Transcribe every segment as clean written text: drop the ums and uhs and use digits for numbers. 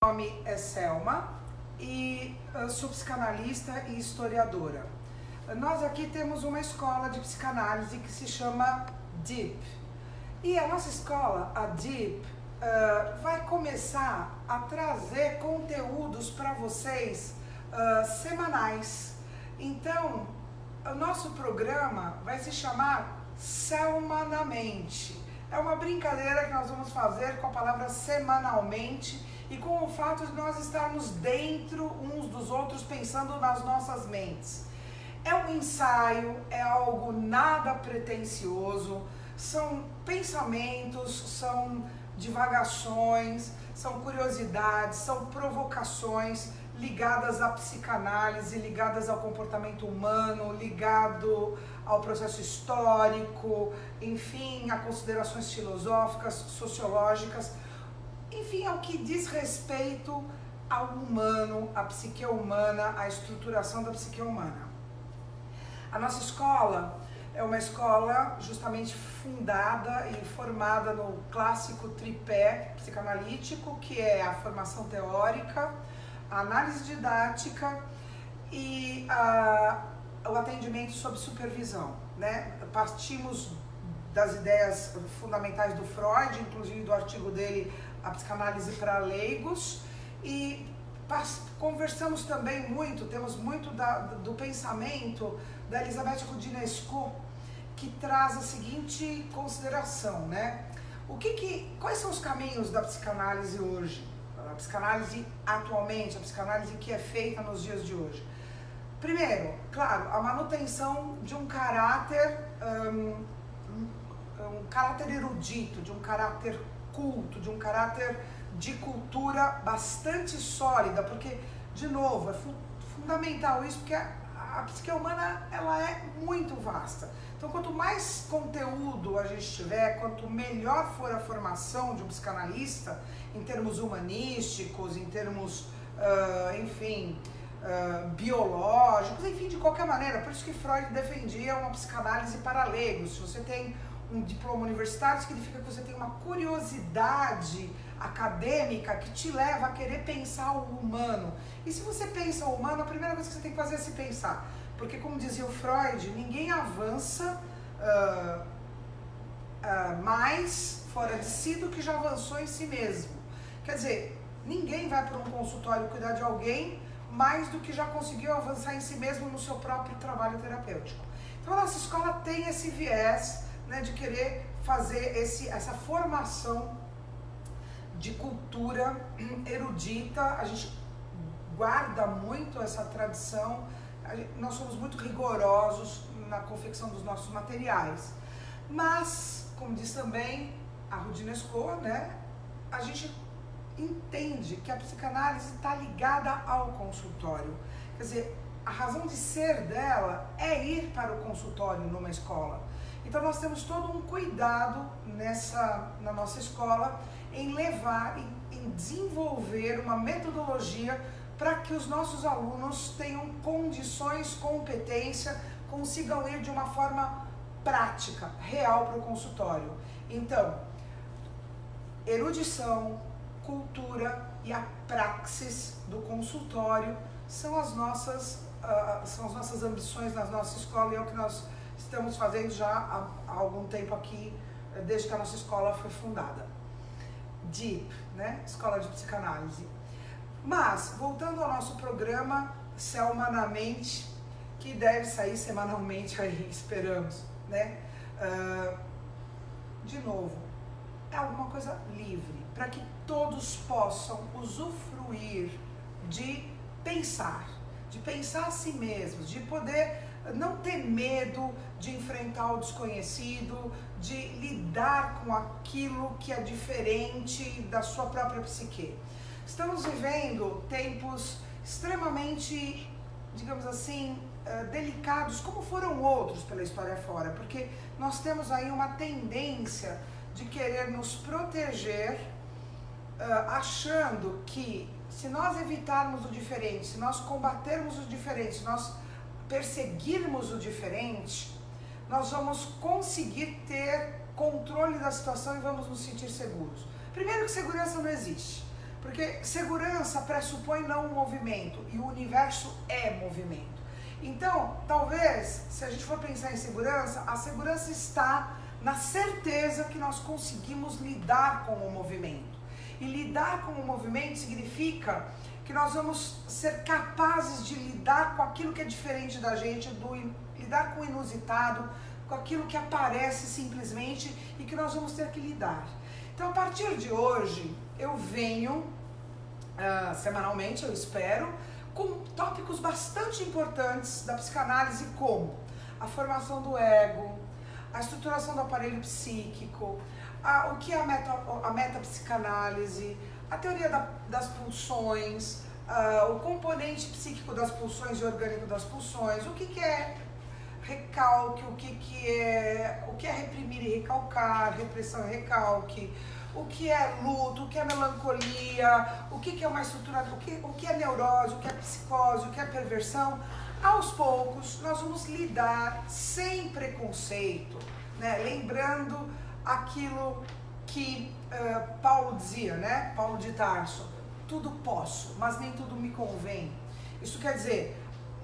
Meu nome é Selma e sou psicanalista e historiadora. Nós aqui temos uma escola de psicanálise que se chama DEEP. E a nossa escola, a DEEP, vai começar a trazer conteúdos para vocês semanais. Então, o nosso programa vai se chamar Selma na Mente. É uma brincadeira que nós vamos fazer com a palavra semanalmente e com o fato de nós estarmos dentro uns dos outros, pensando nas nossas mentes. É um ensaio, é algo nada pretensioso, são pensamentos, são divagações, são curiosidades, são provocações ligadas à psicanálise, ligadas ao comportamento humano, ligado ao processo histórico, enfim, a considerações filosóficas, sociológicas, enfim, ao que diz respeito ao humano, à psique humana, à estruturação da psique humana. A nossa escola é uma escola justamente fundada e formada no clássico tripé psicanalítico, que é a formação teórica, a análise didática e o atendimento sob supervisão, né? Partimos das ideias fundamentais do Freud, inclusive do artigo dele, A Psicanálise para Leigos, e conversamos também muito, temos muito do pensamento da Elisabeth Roudinesco, que traz a seguinte consideração, né? Quais são os caminhos da psicanálise hoje? A psicanálise atualmente, a psicanálise que é feita nos dias de hoje. Primeiro, claro, a manutenção de um caráter erudito, de um caráter culto, de um caráter de cultura bastante sólida, porque, de novo, é fundamental isso, porque a psique humana, ela é muito vasta. Então, quanto mais conteúdo a gente tiver, quanto melhor for a formação de um psicanalista, em termos humanísticos, em termos, biológicos, enfim, de qualquer maneira. Por isso que Freud defendia uma psicanálise para leigos. Se você tem um diploma universitário, significa que você tem uma curiosidade acadêmica que te leva a querer pensar o humano. E se você pensa o humano, a primeira coisa que você tem que fazer é se pensar. Porque, como dizia o Freud, ninguém avança mais fora de si do que já avançou em si mesmo. Quer dizer, ninguém vai para um consultório cuidar de alguém mais do que já conseguiu avançar em si mesmo no seu próprio trabalho terapêutico. Então, a nossa escola tem esse viés, né, de querer fazer essa formação de cultura erudita. A gente guarda muito essa tradição, nós somos muito rigorosos na confecção dos nossos materiais. Mas, como diz também a Roudinesco, né, a gente entende que a psicanálise está ligada ao consultório. Quer dizer, a razão de ser dela é ir para o consultório numa escola. Então nós temos todo um cuidado na nossa escola em levar, em desenvolver uma metodologia para que os nossos alunos tenham condições, competência, consigam ir de uma forma prática, real para o consultório. Então, erudição, cultura e a praxis do consultório são as nossas ambições na nossa escola, e é o que nós estamos fazendo já há algum tempo aqui, desde que a nossa escola foi fundada. DEEP, né? Escola de Psicanálise. Mas, voltando ao nosso programa Selma na Mente, que deve sair semanalmente aí, esperamos, né? De novo, é alguma coisa livre, para que todos possam usufruir de pensar a si mesmos, de poder não ter medo de enfrentar o desconhecido, de lidar com aquilo que é diferente da sua própria psique. Estamos vivendo tempos extremamente, digamos assim, delicados, como foram outros pela história fora, porque nós temos aí uma tendência de querer nos proteger, achando que se nós evitarmos o diferente, se nós combatermos o diferente, se nós perseguirmos o diferente, nós vamos conseguir ter controle da situação e vamos nos sentir seguros. Primeiro que segurança não existe. Porque segurança pressupõe não um movimento, e o universo é movimento. Então, talvez, se a gente for pensar em segurança, a segurança está na certeza que nós conseguimos lidar com o movimento. E lidar com o movimento significa que nós vamos ser capazes de lidar com aquilo que é diferente da gente, lidar com o inusitado, com aquilo que aparece simplesmente e que nós vamos ter que lidar. Então, a partir de hoje, eu venho, semanalmente, eu espero, com tópicos bastante importantes da psicanálise, como a formação do ego, a estruturação do aparelho psíquico, o que é a metapsicanálise, a teoria das pulsões, o componente psíquico das pulsões e orgânico das pulsões, o que é recalque, o que é reprimir e recalcar, repressão e recalque, o que é luto, o que é melancolia, o que é uma estrutura, o que é neurose, o que é psicose, o que é perversão. Aos poucos, nós vamos lidar sem preconceito, né? Lembrando aquilo que Paulo dizia, né? Paulo de Tarso, tudo posso, mas nem tudo me convém. Isso quer dizer,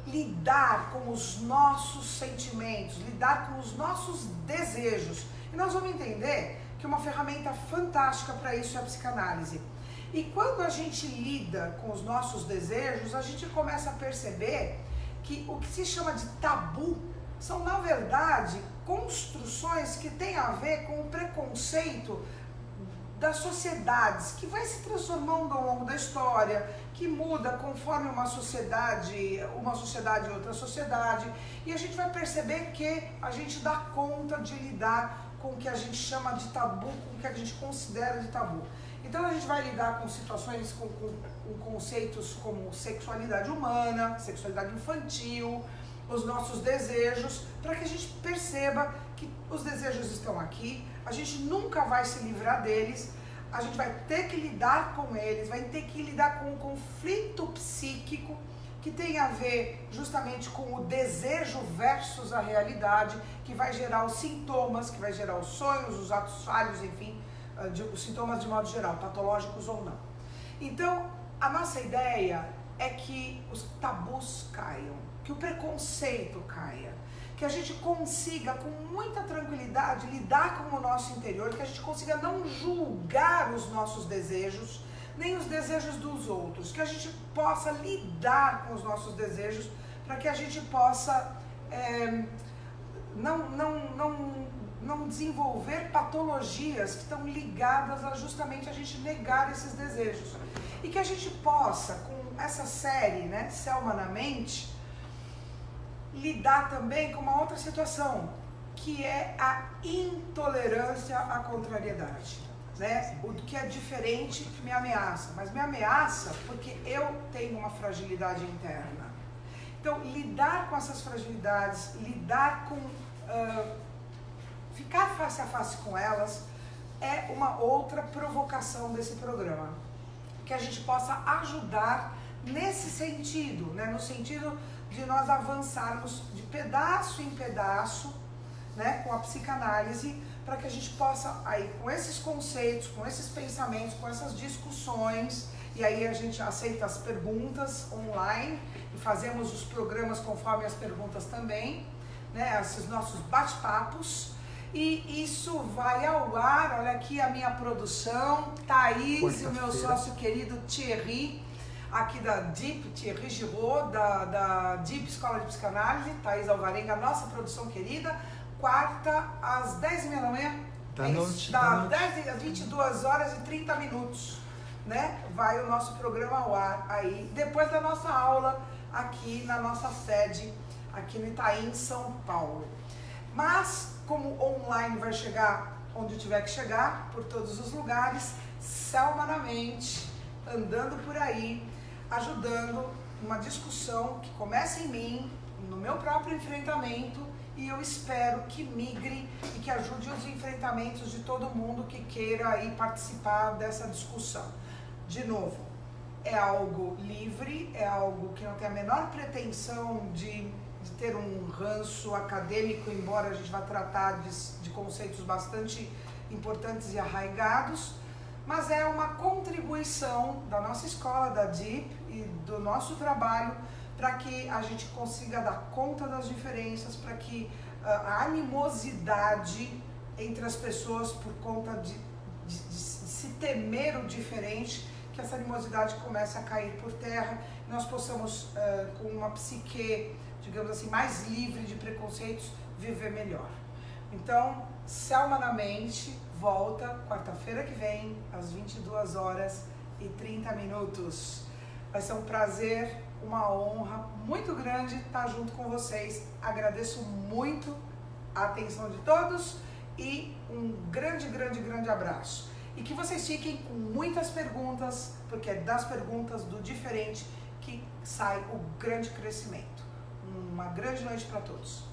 lidar com os nossos sentimentos, lidar com os nossos desejos. E nós vamos entender que uma ferramenta fantástica para isso é a psicanálise. E quando a gente lida com os nossos desejos, a gente começa a perceber que o que se chama de tabu são, na verdade, construções que têm a ver com o preconceito das sociedades, que vai se transformando ao longo da história, que muda conforme uma sociedade e outra sociedade, e a gente vai perceber que a gente dá conta de lidar com o que a gente chama de tabu, com o que a gente considera de tabu. Então a gente vai lidar com situações, com conceitos como sexualidade humana, sexualidade infantil, os nossos desejos, para que a gente perceba que os desejos estão aqui, a gente nunca vai se livrar deles, a gente vai ter que lidar com eles, vai ter que lidar com o conflito psíquico que tem a ver justamente com o desejo versus a realidade, que vai gerar os sintomas, que vai gerar os sonhos, os atos falhos, enfim, os sintomas de modo geral, patológicos ou não. Então, a nossa ideia é que os tabus caiam, que o preconceito caia, que a gente consiga com muita tranquilidade lidar com o nosso interior, que a gente consiga não julgar os nossos desejos, nem os desejos dos outros, que a gente possa lidar com os nossos desejos, para que a gente possa não desenvolver patologias que estão ligadas a justamente a gente negar esses desejos. E que a gente possa, com essa série, né, Selma na Mente, lidar também com uma outra situação, que é a intolerância à contrariedade. Né? O que é diferente me ameaça, mas me ameaça porque eu tenho uma fragilidade interna. Então, lidar com essas fragilidades, lidar com... ficar face a face com elas é uma outra provocação desse programa. Que a gente possa ajudar nesse sentido, né? No sentido de nós avançarmos de pedaço em pedaço, né? Com a psicanálise, para que a gente possa, aí, com esses conceitos, com esses pensamentos, com essas discussões, e aí a gente aceita as perguntas online e fazemos os programas conforme as perguntas também, né? Esses nossos bate-papos. E isso vai ao ar, olha aqui a minha produção, Thaís e o meu sócio querido Thierry, aqui da DIP, Thierry Giraud, da DIP Escola de Psicanálise, Thaís Alvarenga, nossa produção querida, quarta às 10h30 da manhã, da noite, às 22h30, né? Vai o nosso programa ao ar aí, depois da nossa aula aqui na nossa sede, aqui no Itaim, São Paulo. Mas, como online vai chegar onde tiver que chegar, por todos os lugares, Selma na Mente, andando por aí, ajudando uma discussão que começa em mim, no meu próprio enfrentamento, e eu espero que migre e que ajude os enfrentamentos de todo mundo que queira aí participar dessa discussão. De novo, é algo livre, é algo que não tem a menor pretensão de ter um ranço acadêmico, embora a gente vá tratar de conceitos bastante importantes e arraigados, mas é uma contribuição da nossa escola, da DIP e do nosso trabalho para que a gente consiga dar conta das diferenças, para que a animosidade entre as pessoas por conta de se temer o diferente, que essa animosidade comece a cair por terra, e nós possamos, com uma psique, digamos assim, mais livre de preconceitos, viver melhor. Então, Selma na Mente volta quarta-feira que vem, às 22h30. Vai ser um prazer, uma honra muito grande estar junto com vocês. Agradeço muito a atenção de todos e um grande, grande, grande abraço. E que vocês fiquem com muitas perguntas, porque é das perguntas do diferente que sai o grande crescimento. Uma grande noite para todos.